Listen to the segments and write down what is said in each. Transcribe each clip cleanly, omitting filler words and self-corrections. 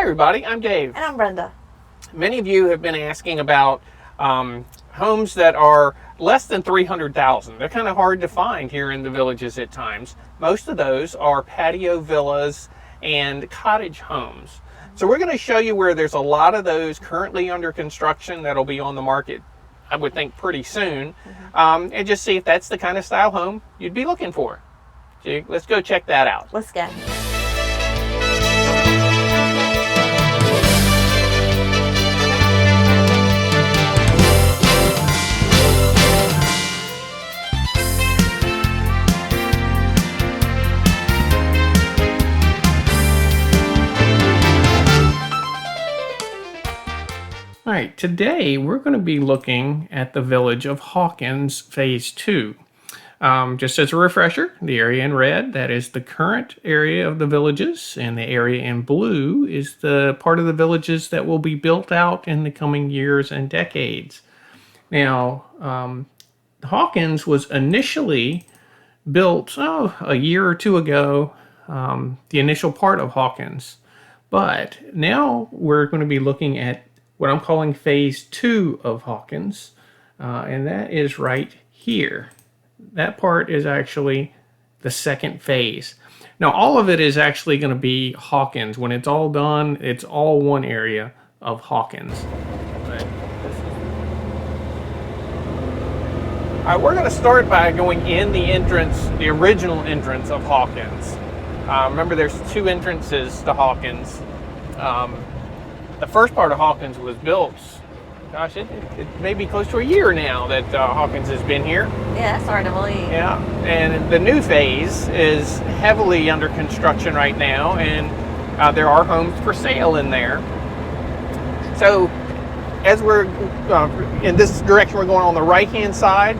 Hi everybody, I'm Dave. And I'm Brenda. Many of you have been asking about homes that are less than 300,000. They're kind of hard to find here in the villages at times. Most of those are patio villas and cottage homes. So we're going to show you where there's a lot of those currently under construction that'll be on the market, I would think, pretty soon, and just see if that's the kind of style home you'd be looking for. So let's go check that out. Let's go. All right, today we're going to be looking at the village of Hawkins Phase 2. Just as a refresher, the area in red, that is the current area of the villages, and the area in blue is the part of the villages that will be built out in the coming years and decades. Now, Hawkins was initially built a year or two ago, the initial part of Hawkins. But now we're going to be looking at what I'm calling Phase 2 of Hawkins, and that is right here. That part is actually the second phase. Now, all of it is actually going to be Hawkins. When it's all done, it's all one area of Hawkins. All right, we're going to start by going in the entrance, the original entrance of Hawkins. Remember, there's two entrances to Hawkins. The first part of Hawkins was built, gosh, it may be close to a year now that Hawkins has been here. Yeah, that's hard to believe. Yeah, and the new phase is heavily under construction right now, and there are homes for sale in there. So as we're in this direction, we're going on the right-hand side.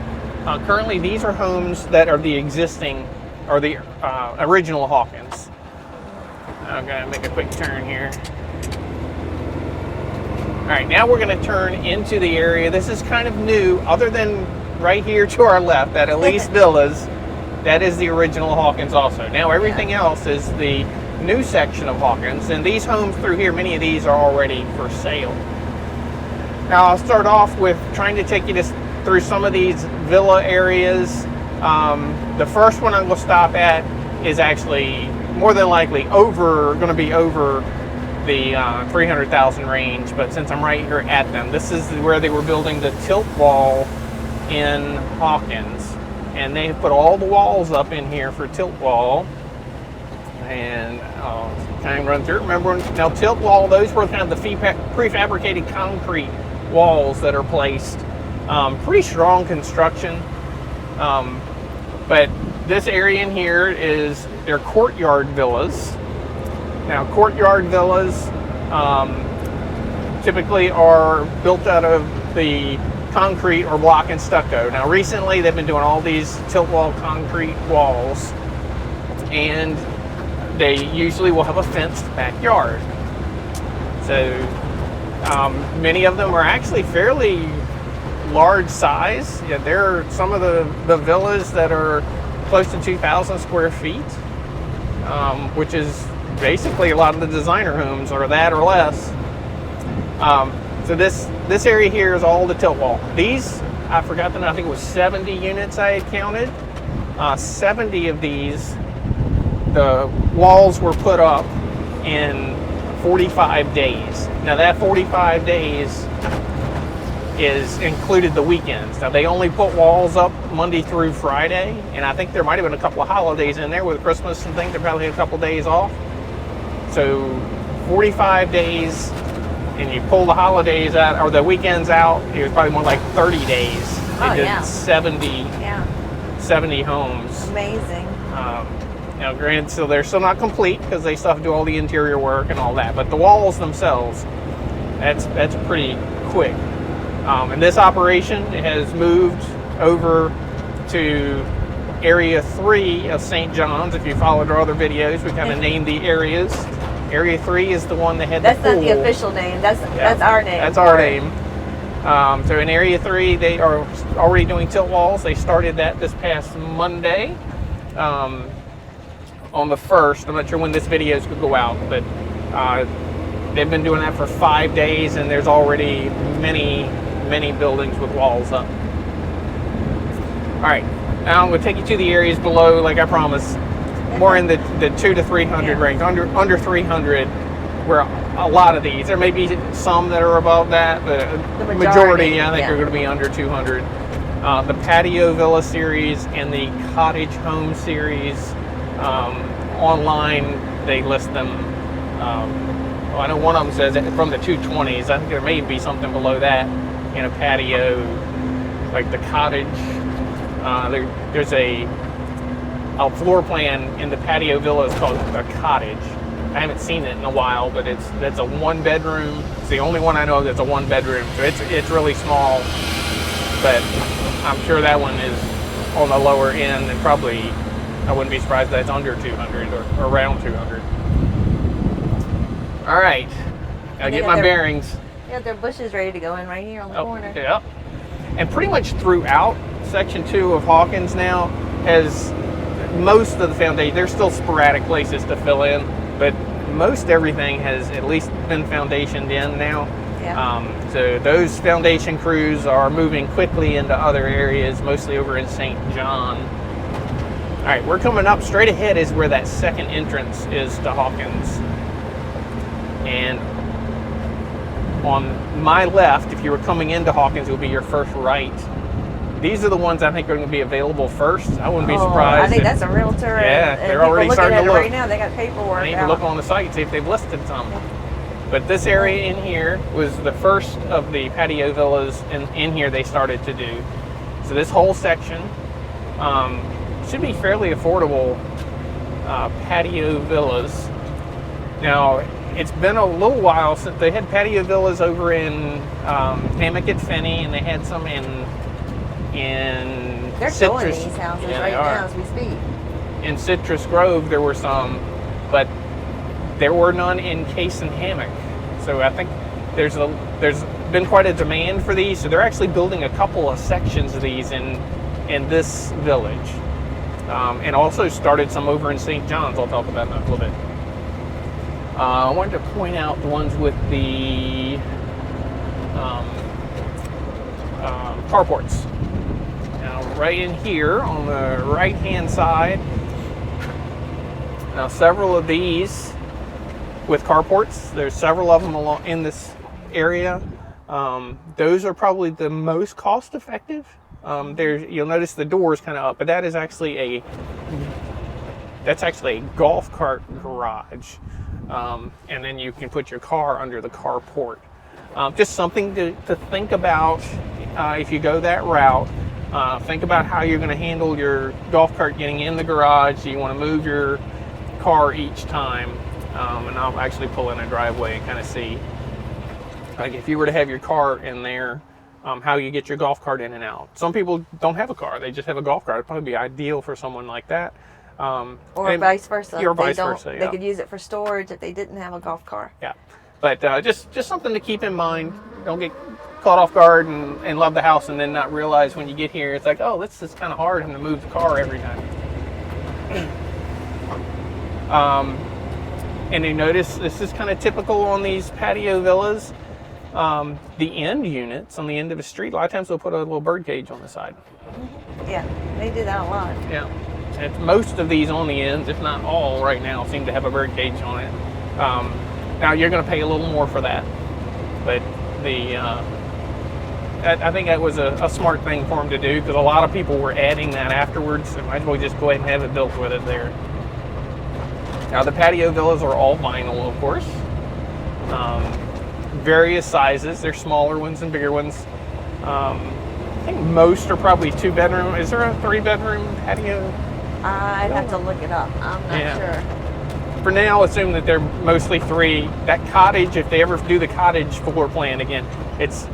Currently, these are homes that are the existing, or the original Hawkins. I'm going to make a quick turn here. All right, now we're going to turn into the area. This is kind of new, other than right here to our left, at Elise Villas. That is the original Hawkins also. Now everything else is the new section of Hawkins, and these homes through here, many of these are already for sale. Now I'll start off with trying to take you through some of these villa areas. The first one I'm going to stop at is actually more than likely going to be over the 300,000 range, but since I'm right here at them, this is where they were building the tilt wall in Hawkins, and they put all the walls up in here for tilt wall. And I'll kind of run through it. Remember, now tilt wall, those were kind of the prefabricated concrete walls that are placed. Pretty strong construction, but this area in here is their courtyard villas. Now, courtyard villas typically are built out of the concrete or block and stucco. Now, recently they've been doing all these tilt wall concrete walls, and they usually will have a fenced backyard. So many of them are actually fairly large size. Yeah, there are some of the villas that are close to 2,000 square feet, which is basically a lot of the designer homes are that or less. So this area here is all the tilt wall. These, I forgot I think it was 70 units I had counted. 70 of these, the walls were put up in 45 days. Now that 45 days is included the weekends. Now they only put walls up Monday through Friday, and I think there might have been a couple of holidays in there with Christmas and things. They probably had a couple of days off. So 45 days, and you pull the holidays out, or the weekends out, it was probably more like 30 days. They did 70 homes. Amazing. Now granted, so they're still not complete because they still have to do all the interior work and all that, but the walls themselves, that's pretty quick. And this operation has moved over to Area 3 of St. John's. If you followed our other videos, we kind of named the areas. Area 3 is the one that had the pool. That's not the official name. That's our name. That's our name. So in Area 3, they are already doing tilt walls. They started that this past Monday on the 1st. I'm not sure when this video is going to go out, but they've been doing that for 5 days, and there's already many buildings with walls up. All right, now I'm going to take you to the areas below, like I promised, more in the 200 to 300 range, under 300, where a lot of these. There may be some that are above that, but the majority I think are going to be under 200. The Patio Villa series and the Cottage Home series, online they list them. I know one of them says from the 220s. I think there may be something below that in a patio, like the cottage. There's a floor plan in the Patio Villas called a cottage. I haven't seen it in a while, but that's a 1-bedroom. It's the only one I know that's a 1-bedroom, so it's really small. But I'm sure that one is on the lower end, and probably I wouldn't be surprised that it's under 200 or around 200. All right, I'll get my bearings. Yeah, their bushes ready to go in right here on the corner. Yeah, and pretty much throughout Section 2 of Hawkins now has most of the foundation. There's still sporadic places to fill in, but most everything has at least been foundationed in now. Yeah. So those foundation crews are moving quickly into other areas, mostly over in St. John. All right, we're coming up. Straight ahead is where that second entrance is to Hawkins. And on my left, if you were coming into Hawkins, it would be your first right. These are the ones I think are going to be available first. I wouldn't be surprised. I think that's a realtor. Yeah, and they're already starting to look right now. They got paperwork. I need to look on the site and see if they've listed some. But this area in here was the first of the patio villas, and in here they started to do. So this whole section should be fairly affordable patio villas. Now, it's been a little while since they had patio villas over in Hammock at Finney, and they had some in They're Citrus. building these houses right now as we speak. In Citrus Grove, there were some, but there were none in Case and Hammock. So I think there's been quite a demand for these. So they're actually building a couple of sections of these in this village, and also started some over in St. John's. I'll talk about that in a little bit. I wanted to point out the ones with the carports. Now, right in here on the right-hand side, now several of these with carports. There's several of them along in this area. Those are probably the most cost-effective. You'll notice the door is kind of up, but that is actually that's actually a golf cart garage. And then you can put your car under the carport. Just something to think about if you go that route. Think about how you're going to handle your golf cart getting in the garage. You want to move your car each time. And I'll actually pull in a driveway and kind of see, like, if you were to have your car in there, how you get your golf cart in and out. Some people don't have a car. They just have a golf cart. It'd probably be ideal for someone like that. Or vice versa. Or vice versa, They could use it for storage if they didn't have a golf car. Yeah. But just something to keep in mind. Don't get caught off guard and love the house and then not realize when you get here, it's like, oh, this is kind of hard to move the car every time. And you notice this is kind of typical on these patio villas. The end units on the end of a street, a lot of times they'll put a little bird cage on the side. Yeah, they do that a lot. Yeah. And most of these on the ends, if not all right now, seem to have a bird cage on it. Now you're going to pay a little more for that, but I think that was a smart thing for them to do, because a lot of people were adding that afterwards. So might as well just go ahead and have it built with it there. Now the patio villas are all vinyl, of course. Various sizes. There's smaller ones and bigger ones. I think most are probably 2-bedroom. Is there a 3-bedroom patio? I'd have to look it up. I'm not sure. For now, assume that they're mostly 3. That cottage, if they ever do the cottage floor plan again, it's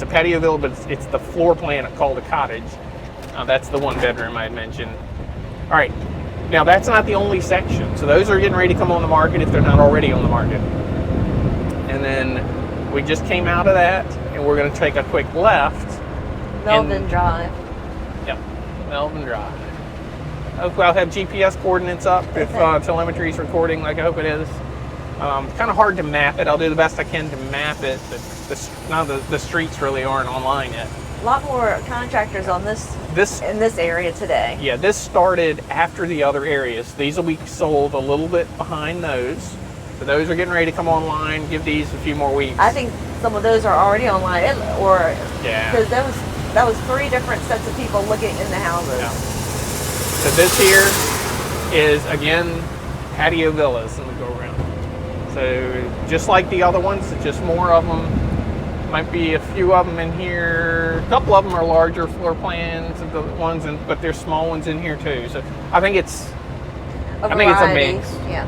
a patio villa, but it's the floor plan called a cottage. That's the 1-bedroom I had mentioned. All right. Now, that's not the only section. So those are getting ready to come on the market if they're not already on the market. And then we just came out of that, and we're going to take a quick left. Melvin Drive. Yep, Melvin Drive. Hopefully I'll have GPS coordinates up if telemetry is recording like I hope it is. Kind of hard to map it. I'll do the best I can to map it, but none of the streets really aren't online yet. A lot more contractors on this in this area today. Yeah, this started after the other areas. These will be sold a little bit behind those. So those are getting ready to come online. Give these a few more weeks. I think some of those are already online, yeah, because that was 3 different sets of people looking in the houses. Yeah. So this here is again Patio Villas. Let me go around. So just like the other ones, just more of them. Might be a few of them in here. A couple of them are larger floor plans of the ones, but there's small ones in here too. So I think it's a mix. Yeah.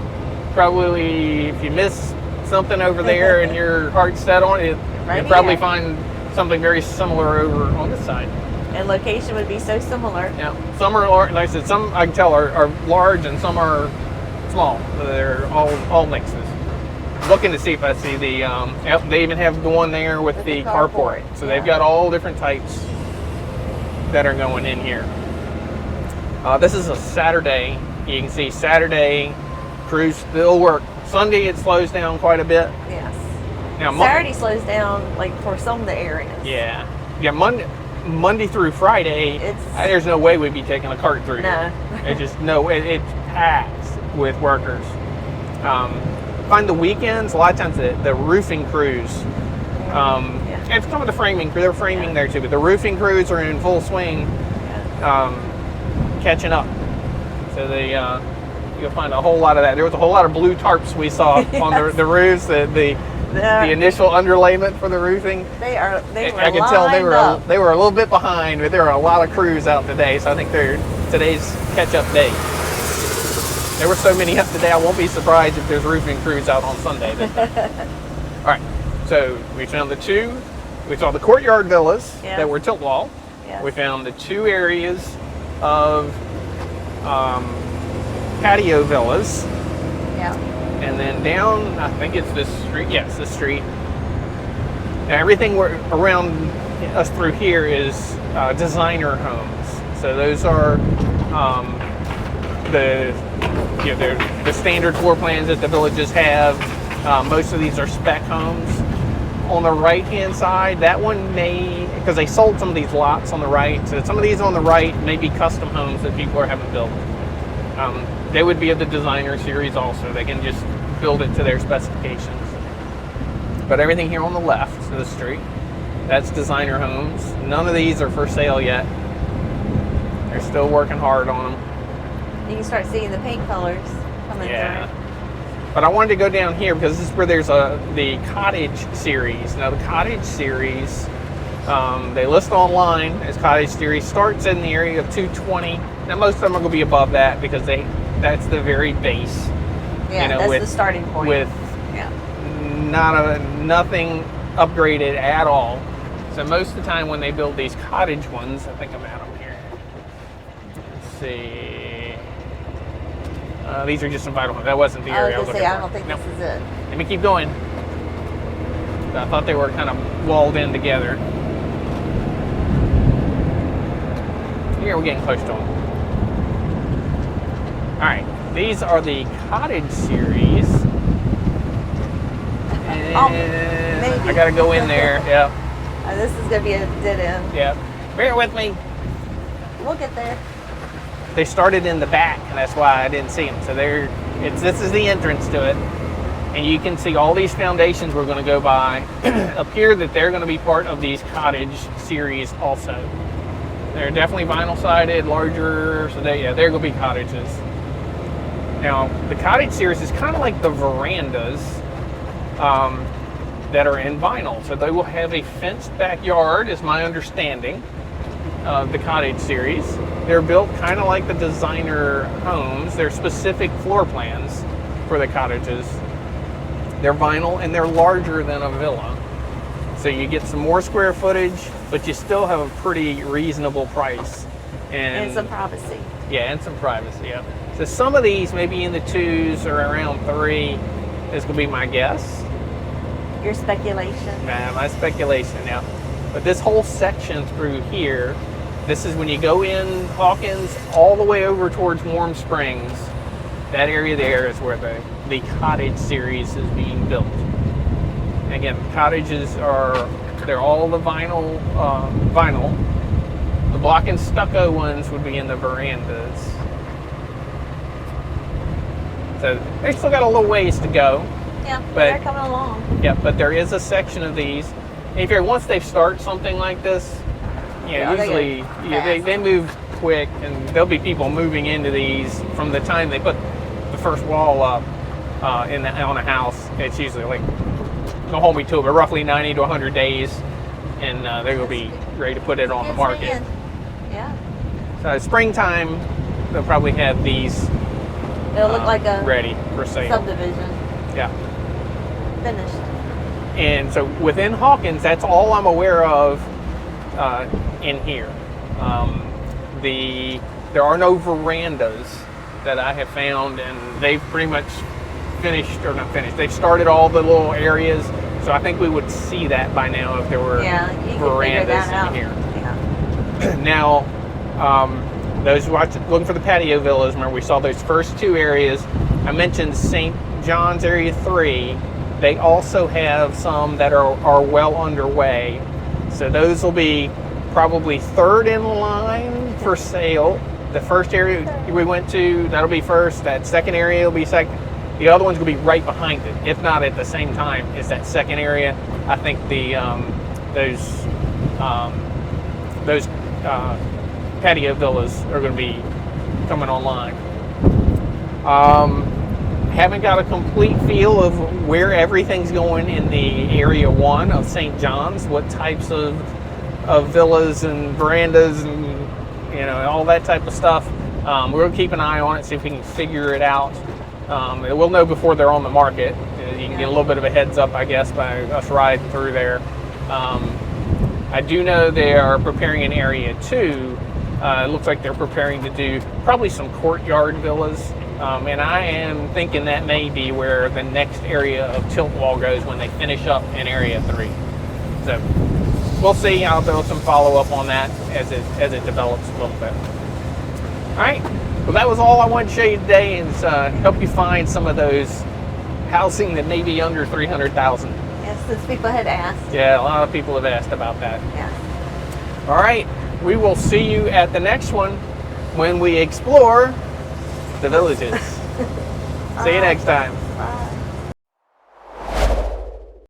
Probably if you miss something over there and your heart's set on it, you'll probably find something very similar over on this side. And location would be so similar. Yeah. Some are large, like I said, some I can tell are large and some are small. They're all mixes. Looking to see if I see the, they even have the one there with the carport. So they've got all different types that are going in here. This is a Saturday. You can see Saturday crews still work. Sunday it slows down quite a bit. Yes. Now, Saturday slows down like for some of the areas. Yeah. Yeah, Monday through Friday, there's no way we'd be taking a cart through here. It's just it's packed with workers. Find the weekends, a lot of times the roofing crews, and some of the framing crew, they're framing there too, but the roofing crews are in full swing, catching up. So you'll find a whole lot of that. There was a whole lot of blue tarps we saw on the roofs, the initial underlayment for the roofing. I could tell they were a little bit behind, but there are a lot of crews out today, so I think today's catch-up day. There were so many up today, I won't be surprised if there's roofing crews out on Sunday. All right, so we found the 2. We saw the courtyard villas that were tilt wall. Yes. We found the 2 areas of patio villas. Yeah. And then down, I think it's this street. Yes, this street. Now everything around us through here is designer homes. So those are the standard floor plans that the villages have. Most of these are spec homes. On the right hand side, that one because they sold some of these lots on the right, so some of these on the right may be custom homes that people are having built. They would be of the designer series also. They can just build it to their specifications. But everything here on the left of the street, that's designer homes. None of these are for sale yet. They're still working hard on them. You can start seeing the paint colors coming through. But I wanted to go down here because this is where there's the Cottage series. Now the Cottage series, they list online as Cottage series, starts in the area of 220. Now most of them are going to be above that because that's the very base. Yeah, that's the starting point. With nothing upgraded at all. So most of the time when they build these cottage ones, I think I'm at them here. Let's see. These are just some vinyl homes. That wasn't the area I was looking for. I don't think this is it. Let me keep going. I thought they were kind of walled in together. Here we're getting close to them. All right, these are the Cottage series. And I gotta go in there. Yep. This is gonna be a dead end. Yep. Bear with me. We'll get there. They started in the back, and that's why I didn't see them. So this is the entrance to it, and you can see all these foundations we're going to go by appear that they're going to be part of these Cottage series also. They're definitely vinyl sided, larger, so they're going to be cottages. Now the Cottage series is kind of like the verandas that are in vinyl, so they will have a fenced backyard, is my understanding of the Cottage series. They're built kind of like the designer homes. They're specific floor plans for the cottages. They're vinyl and they're larger than a villa. So you get some more square footage, but you still have a pretty reasonable price. And some privacy. Yeah, and some privacy, yeah. So some of these may be in the 2s or around 3. This could be my guess. Your speculation? Nah, my speculation, yeah. But this whole section through here, this is when you go in Hawkins all the way over towards Warm Springs. That area there is where the the cottage series is being built. Again, cottages they're all the vinyl. The block and stucco ones would be in the verandas. So they still got a little ways to go. Yeah, but they're coming along. Yeah, but there is a section of these. If you're once they start something like this, usually they move quick, and there'll be people moving into these from the time they put the first wall up on a house. It's usually like they'll hold me to it, but roughly 90 to 100 days, and they're gonna be ready to put it on the market. Yeah. So springtime, they'll probably have these. It'll look like a ready for sale. Subdivision. Yeah. Finished. And so within Hawkins, that's all I'm aware of in here. There are no verandas that I have found, and they've pretty much finished, or not finished, they've started all the little areas, so I think we would see that by now if there were verandas in here. Yeah. Now, those looking for the patio villas, remember we saw those first two areas. I mentioned St. John's Area 3. They also have some that are well underway. So those will be probably third in line for sale. The first area we went to, that'll be first. That second area will be second. The other one's going to be right behind it, if not at the same time as that second area. I think those patio villas are going to be coming online. Haven't got a complete feel of where everything's going in the area 1 of St. John's, what types of villas and verandas and all that type of stuff. We're going to keep an eye on it, see if we can figure it out. We'll know before they're on the market. You can get a little bit of a heads up, I guess, by us riding through there. I do know they are preparing an area 2. It looks like they're preparing to do probably some courtyard villas. And I am thinking that may be where the next area of tilt wall goes when they finish up in area 3. So we'll see. I'll do some follow up on that as it develops a little bit. All right. Well, that was all I wanted to show you today, and help you find some of those housing that may be under 300,000. Yes, since people had asked. Yeah, a lot of people have asked about that. Yeah. All right. We will see you at the next one when we explore the villages. See you next time. Bye.